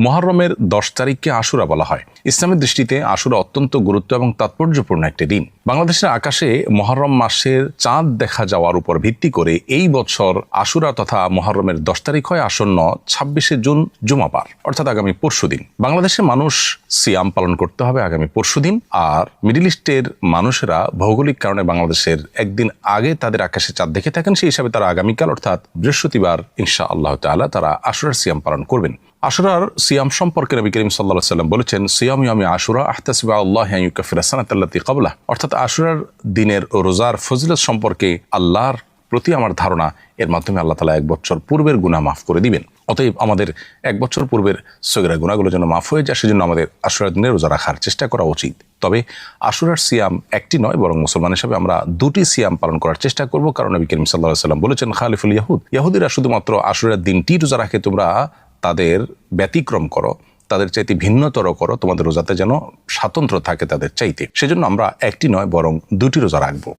মুহররমের 10 তারিখকে আশুরা বলা হয়। ইসলামের দৃষ্টিতে আশুরা অত্যন্ত গুরুত্ব এবং তাৎপর্যপূর্ণ একটি দিন। বাংলাদেশের আকাশে মুহররম মাসের চাঁদ দেখা যাওয়ার উপর ভিত্তি করে এই বছর আশুরা তথা মুহররমের 10 তারিখ হয় আসন্ন 26শে জুন জুমাবার, অর্থাৎ আগামী পরশুদিন। বাংলাদেশের মানুষ সিয়াম পালন করতে হবে আগামী পরশুদিন, আর মিডল ইস্টের মানুষেরা ভৌগোলিক কারণে বাংলাদেশের একদিন আগে তাদের আকাশে চাঁদ দেখে থাকেন, সেই হিসাবে তারা আগামীকাল অর্থাৎ বৃহস্পতিবার ইনশাআল্লাহ তাআলা তারা আশুরার সিয়াম পালন করবেন। আশুরার সিয়াম সম্পর্কে নবী করিম সাল্লাল্লাহু আলাইহি ওয়াসাল্লাম বলেছেন, সিয়ামু ইয়াউমি আশুরা আহতাসিবু আল্লাহি আন ইউকাফিরা সানাতাল্লাতী ক্বাবলাহ, অর্থাৎ আশুরার দিনের রোজার ফজিলত সম্পর্কে আল্লাহর প্রতি আমার ধারণা এর মাধ্যমে আল্লাহ তাআলা 1 বছর পূর্বের গুনাহ মাফ করে দিবেন। অতএব আমাদের 1 বছর পূর্বের সগীরা গুনাহগুলো যেন মাফ হয়ে যায়, সেজন্য আমাদের আশুরার দিনে রোজা রাখার চেষ্টা করা উচিত। তবে আশুরার সিয়াম একটি নয়, বরং মুসলমান হিসেবে আমরা 2টি সিয়াম পালন করার চেষ্টা করব, কারণ নবী করিম সাল্লাল্লাহু আলাইহি ওয়াসাল্লাম বলেছেন, খালিফুল ইয়াহুদ, ইহুদিরা শুধুমাত্র আশুরার দিনটি রোজা রাখে, তোমরা তাদের ব্যতিক্রম করো, তাদের চাইতে ভিন্নতর করো, তোমাদের রোজাতে যেন স্বাতন্ত্র্য থাকে তাদের চাইতে। সেজন্য আমরা একটি নয় বরং 2টি রোজা রাখবো।